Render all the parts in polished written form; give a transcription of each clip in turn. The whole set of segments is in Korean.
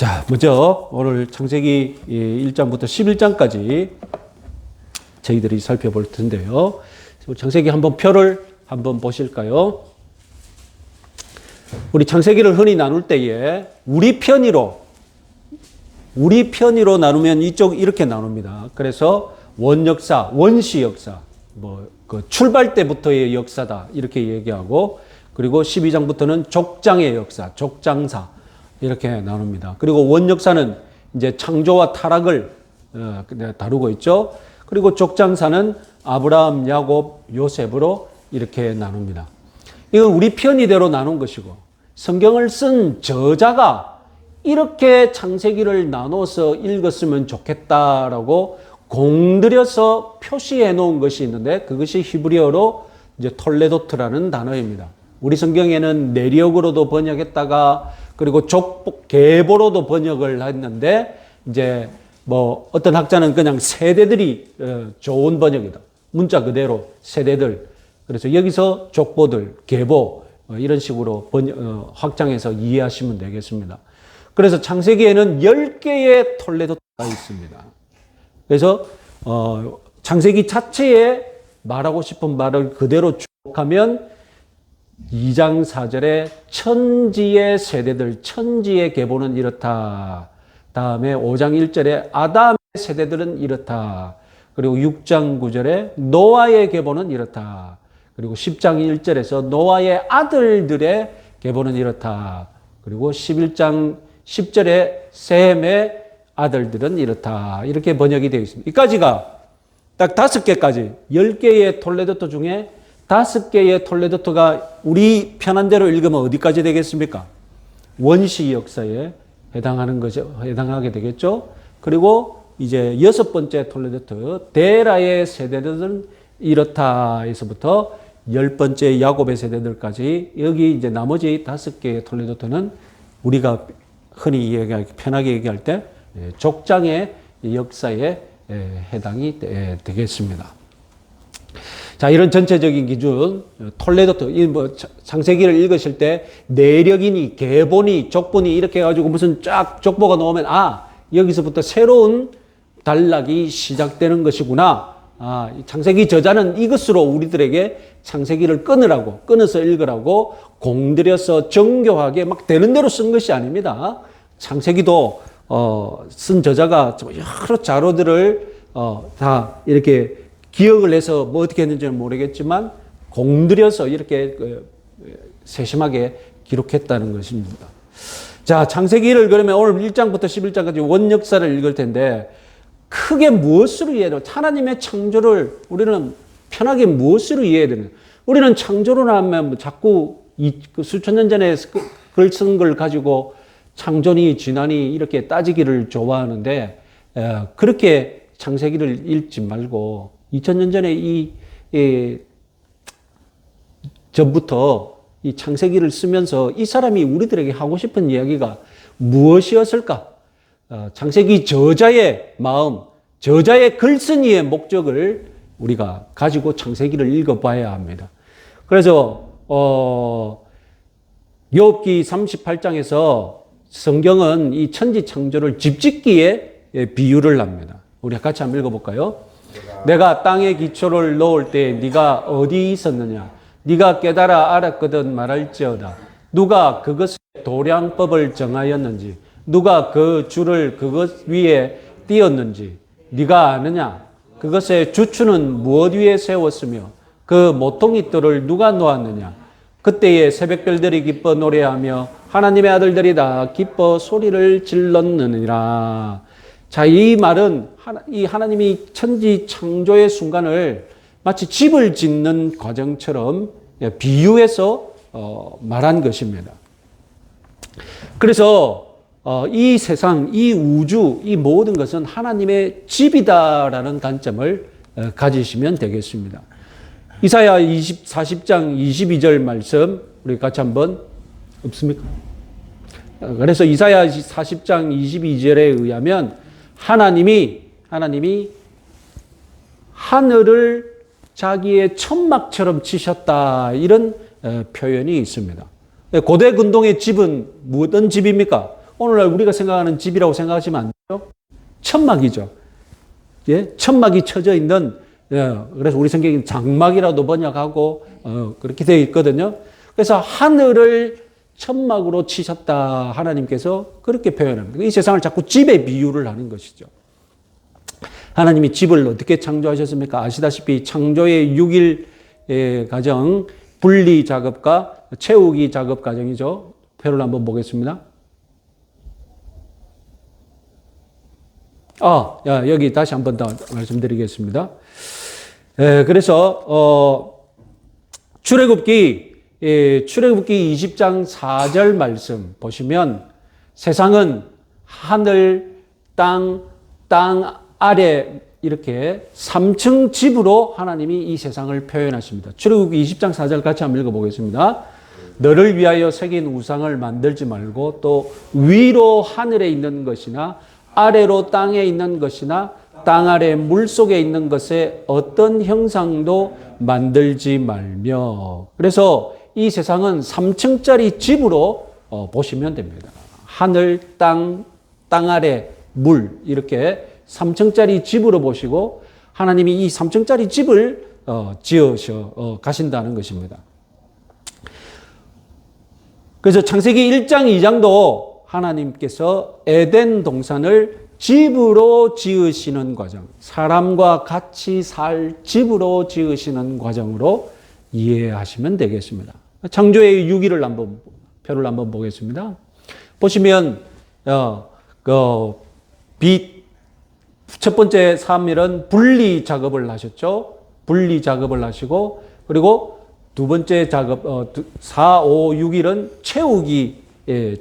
자, 먼저 오늘 창세기 1장부터 11장까지 저희들이 살펴볼 텐데요. 창세기 한번 표를 한번 보실까요? 우리 창세기를 흔히 나눌 때에 우리 편의로 나누면 이쪽 이렇게 나눕니다. 그래서 원역사, 원시 역사, 그 출발 때부터의 역사다 이렇게 얘기하고, 그리고 12장부터는 족장의 역사, 족장사 이렇게 나눕니다. 그리고 원역사는 이제 창조와 타락을 다루고 있죠. 그리고 족장사는 아브라함, 야곱, 요셉으로 이렇게 나눕니다. 이건 우리 편의대로 나눈 것이고, 성경을 쓴 저자가 이렇게 창세기를 나눠서 읽었으면 좋겠다라고 공들여서 표시해 놓은 것이 있는데, 그것이 히브리어로 이제 톨레도트라는 단어입니다. 우리 성경에는 내력으로도 번역했다가, 그리고 계보로도 번역을 했는데, 이제 어떤 학자는 그냥 세대들이 좋은 번역이다. 문자 그대로 세대들. 그래서 여기서 족보들, 계보 이런 식으로 확장해서 이해하시면 되겠습니다. 그래서 창세기에는 10개의 톨레도트가 있습니다. 그래서 창세기 자체에 말하고 싶은 말을 그대로 주목하면 2장 4절에 천지의 세대들, 천지의 계보는 이렇다. 다음에 5장 1절에 아담의 세대들은 이렇다. 그리고 6장 9절에 노아의 계보는 이렇다. 그리고 10장 1절에서 노아의 아들들의 계보는 이렇다. 그리고 11장 10절에 셈의 아들들은 이렇다. 이렇게 번역이 되어 있습니다. 이까지가 딱 5개까지, 10개의 톨레도트 중에 5개의 톨레도트가 우리 편한 대로 읽으면 어디까지 되겠습니까? 원시 역사에 해당하게 되겠죠. 그리고 이제 6번째 톨레도트, 데라의 세대들은 이렇다에서부터 10번째 야곱의 세대들까지, 여기 이제 나머지 5개의 톨레도트는 우리가 흔히 편하게 얘기할 때 족장의 역사에 해당이 되겠습니다. 자, 이런 전체적인 기준, 톨레도트, 창세기를 읽으실 때 내력이니, 계보니, 족보니 이렇게 해가지고 무슨 쫙 족보가 나오면, 여기서부터 새로운 단락이 시작되는 것이구나. 창세기 저자는 이것으로 우리들에게 창세기를 끊어서 읽으라고 공들여서 정교하게 막 되는 대로 쓴 것이 아닙니다. 창세기도 쓴 저자가 여러 자료들을 다 이렇게 기억을 해서 어떻게 했는지는 모르겠지만 공들여서 이렇게 세심하게 기록했다는 것입니다. 자, 창세기를 그러면 오늘 1장부터 11장까지 원역사를 읽을 텐데, 크게 무엇으로 이해해요? 하나님의 창조를 우리는 편하게 무엇으로 이해해야 되는? 우리는 창조를 하면 자꾸 수천 년 전에 글 쓴 걸 가지고 창조니 진화니 이렇게 따지기를 좋아하는데, 그렇게 창세기를 읽지 말고 2000년 전에 전부터 이 창세기를 쓰면서 이 사람이 우리들에게 하고 싶은 이야기가 무엇이었을까? 창세기 저자의 마음, 저자의 글쓴이의 목적을 우리가 가지고 창세기를 읽어봐야 합니다. 그래서 욥기 38장에서 성경은 이 천지 창조를 집짓기에 비유를 합니다. 우리 같이 한번 읽어볼까요? 내가 땅에 기초를 놓을 때 네가 어디 있었느냐? 네가 깨달아 알았거든 말할지어다. 누가 그것의 도량법을 정하였는지, 누가 그 줄을 그것 위에 띄었는지 네가 아느냐? 그것의 주추는 무엇 위에 세웠으며 그 모퉁이 뜰을 누가 놓았느냐? 그때에 새벽별들이 기뻐 노래하며 하나님의 아들들이 다 기뻐 소리를 질렀느니라. 자, 이 말은 이 하나님이 천지 창조의 순간을 마치 집을 짓는 과정처럼 비유해서 말한 것입니다. 그래서 이 세상, 이 우주, 이 모든 것은 하나님의 집이다라는 관점을 가지시면 되겠습니다. 이사야 40장 22절 말씀 우리 같이 한번 없습니까? 그래서 이사야 40장 22절에 의하면 하나님이 하늘을 자기의 천막처럼 치셨다, 이런 표현이 있습니다. 고대 근동의 집은 어떤 집입니까? 오늘날 우리가 생각하는 집이라고 생각하시면 안 돼요. 천막이죠. 예? 천막이 쳐져 있는, 그래서 우리 성경이 장막이라도 번역하고, 그렇게 되어 있거든요. 그래서 하늘을 천막으로 치셨다. 하나님께서 그렇게 표현합니다. 이 세상을 자꾸 집에 비유를 하는 것이죠. 하나님이 집을 어떻게 창조하셨습니까? 아시다시피 창조의 6일 과정, 분리 작업과 채우기 작업 과정이죠. 표를 한번 보겠습니다. 여기 다시 한번 더 말씀드리겠습니다. 그래서 출애굽기 20장 4절 말씀 보시면 세상은 하늘, 땅 아래 이렇게 3층 집으로 하나님이 이 세상을 표현하십니다. 출애굽기 20장 4절 같이 한번 읽어보겠습니다. 너를 위하여 새긴 우상을 만들지 말고 또 위로 하늘에 있는 것이나 아래로 땅에 있는 것이나 땅 아래 물 속에 있는 것에 어떤 형상도 만들지 말며. 그래서 이 세상은 3층짜리 집으로 보시면 됩니다. 하늘, 땅 아래 물 이렇게 3층짜리 집으로 보시고 하나님이 이 3층짜리 집을 지으셔 가신다는 것입니다. 그래서 창세기 1장, 2장도 하나님께서 에덴 동산을 집으로 지으시는 과정, 사람과 같이 살 집으로 지으시는 과정으로 이해하시면 되겠습니다. 창조의 6일을 표를 한번 보겠습니다. 보시면 첫 번째 3일은 분리 작업을 하셨죠. 분리 작업을 하시고 그리고 두 번째 작업 4, 5, 6일은 채우기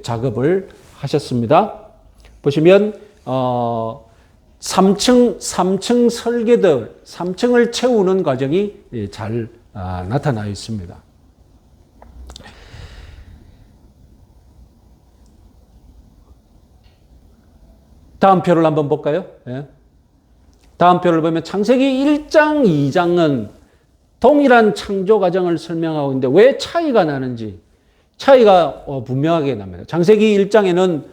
작업을 하셨습니다. 보시면 3층 설계들 3층을 채우는 과정이 잘 나타나 있습니다. 다음 표를 한번 볼까요? 다음 표를 보면 창세기 1장, 2장은 동일한 창조 과정을 설명하고 있는데 왜 차이가 나는지 차이가 분명하게 납니다. 창세기 1장에는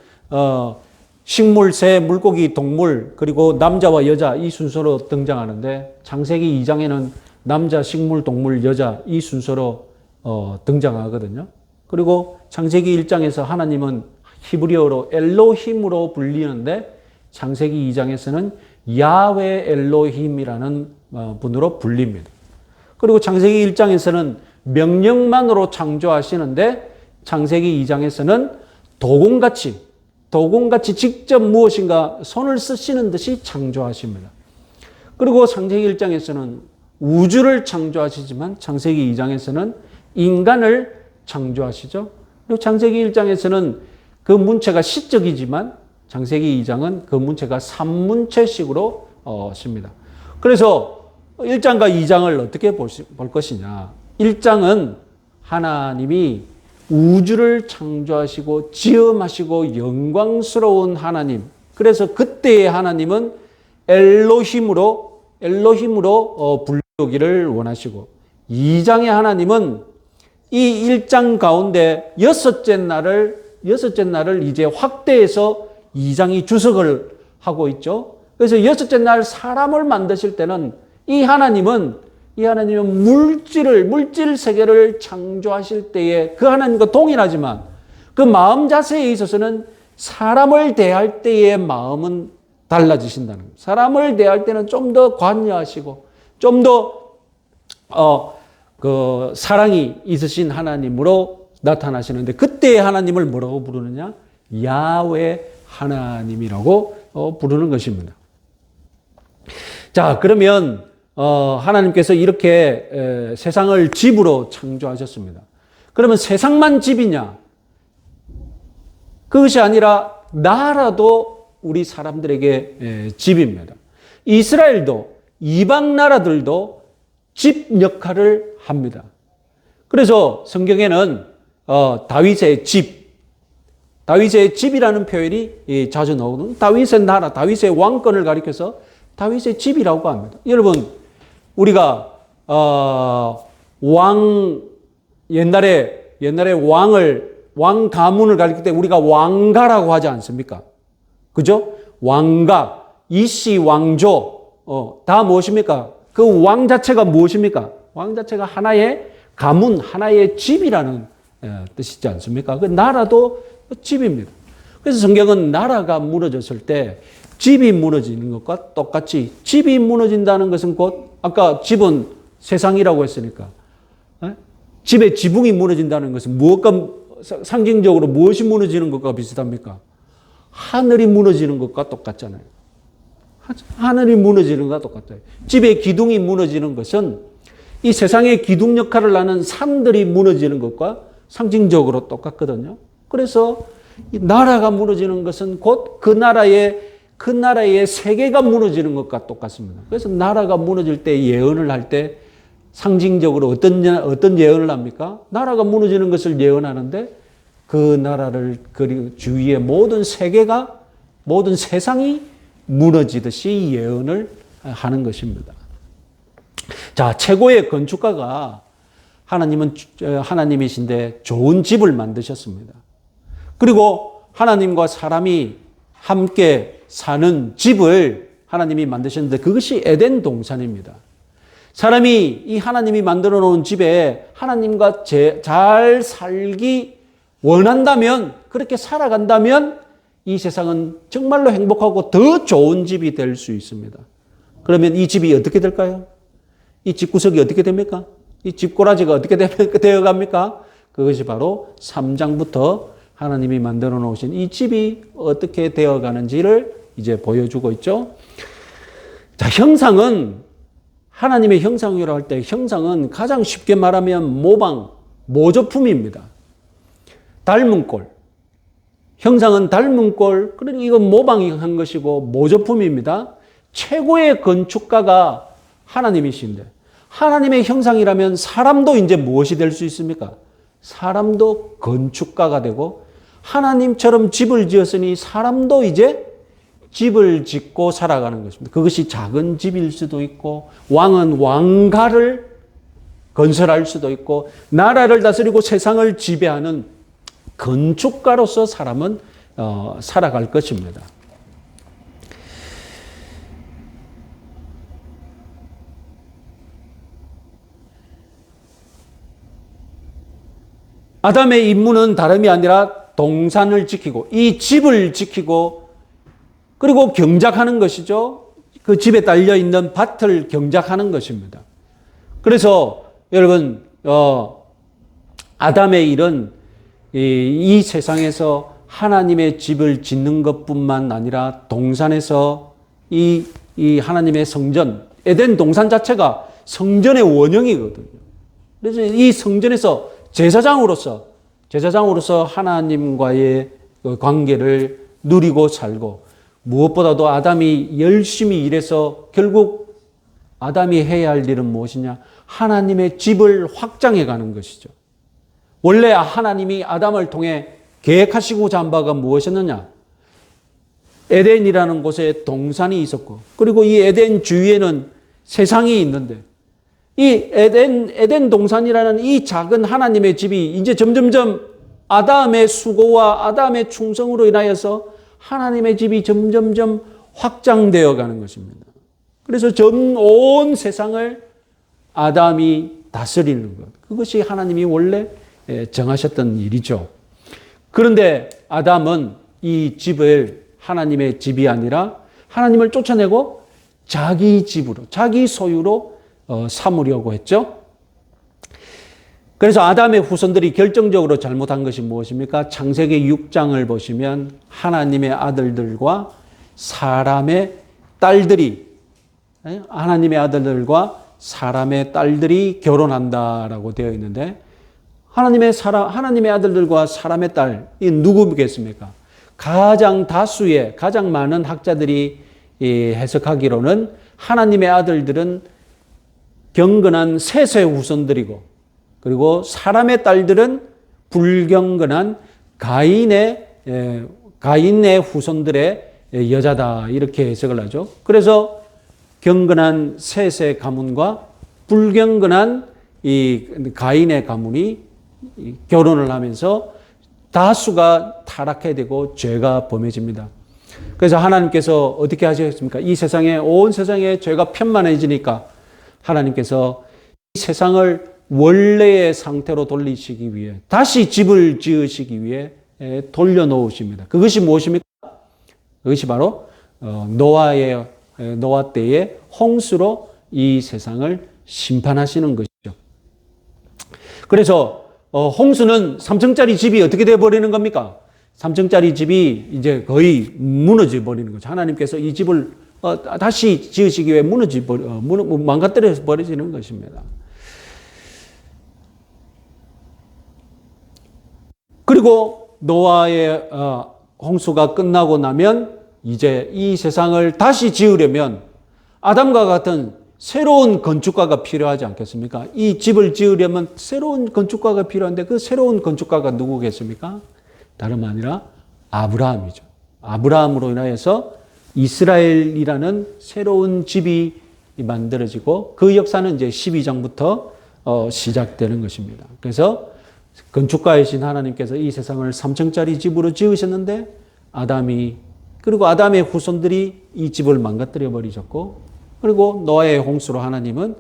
식물, 새, 물고기, 동물 그리고 남자와 여자 이 순서로 등장하는데 창세기 2장에는 남자, 식물, 동물, 여자 이 순서로 등장하거든요. 그리고 창세기 1장에서 하나님은 히브리어로 엘로힘으로 불리는데 창세기 2장에서는 야훼 엘로힘이라는 분으로 불립니다. 그리고 창세기 1장에서는 명령만으로 창조하시는데 창세기 2장에서는 도공같이 직접 무엇인가 손을 쓰시는 듯이 창조하십니다. 그리고 창세기 1장에서는 우주를 창조하시지만 창세기 2장에서는 인간을 창조하시죠. 그리고 창세기 1장에서는 그 문체가 시적이지만 창세기 2장은 그 문체가 산문체식으로 씁니다. 그래서 1장과 2장을 어떻게 볼 것이냐. 1장은 하나님이 우주를 창조하시고 지음하시고 영광스러운 하나님. 그래서 그때의 하나님은 엘로힘으로 불리우기를 원하시고 2장의 하나님은 이 1장 가운데 여섯째 날을 이제 확대해서 2장이 주석을 하고 있죠. 그래서 여섯째 날 사람을 만드실 때는 이 하나님은 물질 세계를 창조하실 때에 그 하나님과 동일하지만 그 마음 자세에 있어서는 사람을 대할 때의 마음은 달라지신다는 거예요. 사람을 대할 때는 좀 더 관여하시고 좀 더 사랑이 있으신 하나님으로 나타나시는데 그때의 하나님을 뭐라고 부르느냐? 야훼 하나님이라고 부르는 것입니다. 자, 그러면 하나님께서 이렇게 세상을 집으로 창조하셨습니다. 그러면 세상만 집이냐? 그것이 아니라 나라도 우리 사람들에게 집입니다. 이스라엘도 이방 나라들도 집 역할을 합니다. 그래서 성경에는 다윗의 집이라는 표현이 자주 나오거든요. 다윗의 나라, 다윗의 왕권을 가리켜서 다윗의 집이라고 합니다. 여러분, 우리가 옛날에 왕을 왕 가문을 가리킬 때 우리가 왕가라고 하지 않습니까? 그죠? 왕가, 이씨 왕조, 다 무엇입니까? 그 왕 자체가 무엇입니까? 왕 자체가 하나의 가문, 하나의 집이라는 뜻이지 않습니까? 그 나라도 집입니다. 그래서 성경은 나라가 무너졌을 때 집이 무너지는 것과 똑같이 집이 무너진다는 것은 곧 아까 집은 세상이라고 했으니까 집의 지붕이 무너진다는 것은 무엇과 상징적으로 무엇이 무너지는 것과 비슷합니까? 하늘이 무너지는 것과 똑같잖아요. 하늘이 무너지는 것과 똑같아요. 집의 기둥이 무너지는 것은 이 세상의 기둥 역할을 하는 산들이 무너지는 것과 상징적으로 똑같거든요. 그래서 이 나라가 무너지는 것은 곧 그 나라의 세계가 무너지는 것과 똑같습니다. 그래서 나라가 무너질 때 예언을 할 때 상징적으로 어떤 예언을 합니까? 나라가 무너지는 것을 예언하는데 그 나라를 그리고 주위의 모든 세계가 모든 세상이 무너지듯이 예언을 하는 것입니다. 자, 최고의 건축가가 하나님이신데 좋은 집을 만드셨습니다. 그리고 하나님과 사람이 함께 사는 집을 하나님이 만드셨는데 그것이 에덴 동산입니다. 사람이 이 하나님이 만들어 놓은 집에 하나님과 잘 살기 원한다면, 그렇게 살아간다면 이 세상은 정말로 행복하고 더 좋은 집이 될 수 있습니다. 그러면 이 집이 어떻게 될까요? 이 집구석이 어떻게 됩니까? 이 집꼬라지가 어떻게 되어갑니까? 그것이 바로 3장부터 하나님이 만들어 놓으신 이 집이 어떻게 되어가는지를 이제 보여주고 있죠. 자, 형상은 하나님의 형상이라고 할 때 형상은 가장 쉽게 말하면 모조품입니다. 닮은 꼴. 형상은 닮은 꼴, 그러니까 이건 모방한 것이고 모조품입니다. 최고의 건축가가 하나님이신데 하나님의 형상이라면 사람도 이제 무엇이 될 수 있습니까? 사람도 건축가가 되고 하나님처럼 집을 지었으니 사람도 이제 집을 짓고 살아가는 것입니다. 그것이 작은 집일 수도 있고 왕은 왕가를 건설할 수도 있고 나라를 다스리고 세상을 지배하는 건축가로서 사람은 살아갈 것입니다. 아담의 임무는 다름이 아니라 동산을 지키고 이 집을 지키고 그리고 경작하는 것이죠. 그 집에 딸려있는 밭을 경작하는 것입니다. 그래서 여러분 아담의 일은 이 세상에서 하나님의 집을 짓는 것뿐만 아니라 동산에서 이 하나님의 성전, 에덴 동산 자체가 성전의 원형이거든요. 그래서 이 성전에서 제사장으로서 하나님과의 관계를 누리고 살고 무엇보다도 아담이 열심히 일해서 결국 아담이 해야 할 일은 무엇이냐? 하나님의 집을 확장해 가는 것이죠. 원래 하나님이 아담을 통해 계획하시고자 한 바가 무엇이었느냐? 에덴이라는 곳에 동산이 있었고 그리고 이 에덴 주위에는 세상이 있는데 이 에덴 동산이라는 이 작은 하나님의 집이 이제 점점점 아담의 수고와 아담의 충성으로 인하여서 하나님의 집이 점점점 확장되어 가는 것입니다. 그래서 온 세상을 아담이 다스리는 것. 그것이 하나님이 원래 정하셨던 일이죠. 그런데 아담은 이 집을 하나님의 집이 아니라 하나님을 쫓아내고 자기 집으로, 자기 소유로 삼으려고 했죠. 그래서 아담의 후손들이 결정적으로 잘못한 것이 무엇입니까? 창세기 6장을 보시면 하나님의 아들들과 사람의 딸들이 하나님의 아들들과 사람의 딸들이 결혼한다라고 되어 있는데 하나님의 아들들과 사람의 딸이 누구겠습니까? 가장 많은 학자들이 해석하기로는 하나님의 아들들은 경건한 셋의 후손들이고 그리고 사람의 딸들은 불경건한 가인의 후손들의 여자다 이렇게 해석을 하죠. 그래서 경건한 셋의 가문과 불경건한 이 가인의 가문이 결혼을 하면서 다수가 타락해야 되고 죄가 범해집니다. 그래서 하나님께서 어떻게 하셨습니까? 이 세상에, 온 세상에 죄가 편만해지니까 하나님께서 이 세상을 원래의 상태로 돌리시기 위해, 다시 집을 지으시기 위해 돌려놓으십니다. 그것이 무엇입니까? 그것이 바로 노아 때의 홍수로 이 세상을 심판하시는 것이죠. 그래서 홍수는 3층짜리 집이 어떻게 되어버리는 겁니까? 3층짜리 집이 이제 거의 무너져 버리는 거죠. 하나님께서 이 집을 다시 지으시기 위해 망가뜨려 버리시는 것입니다. 그리고 노아의 홍수가 끝나고 나면 이제 이 세상을 다시 지으려면 아담과 같은 새로운 건축가가 필요하지 않겠습니까? 이 집을 지으려면 새로운 건축가가 필요한데 그 새로운 건축가가 누구겠습니까? 다름 아니라 아브라함이죠. 아브라함으로 인하여서 이스라엘이라는 새로운 집이 만들어지고 그 역사는 이제 12장부터 시작되는 것입니다. 그래서 건축가이신 하나님께서 이 세상을 3층짜리 집으로 지으셨는데 그리고 아담의 후손들이 이 집을 망가뜨려 버리셨고, 그리고 노아의 홍수로 하나님은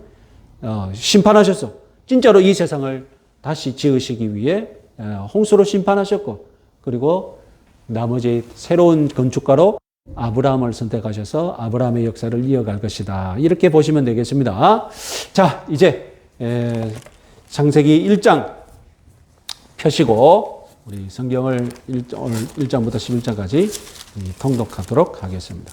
심판하셨어. 진짜로 이 세상을 다시 지으시기 위해 홍수로 심판하셨고, 그리고 나머지 새로운 건축가로 아브라함을 선택하셔서 아브라함의 역사를 이어갈 것이다. 이렇게 보시면 되겠습니다. 자, 이제 창세기 1장 펴시고 우리 성경을 오늘 1장부터 11장까지 통독하도록 하겠습니다.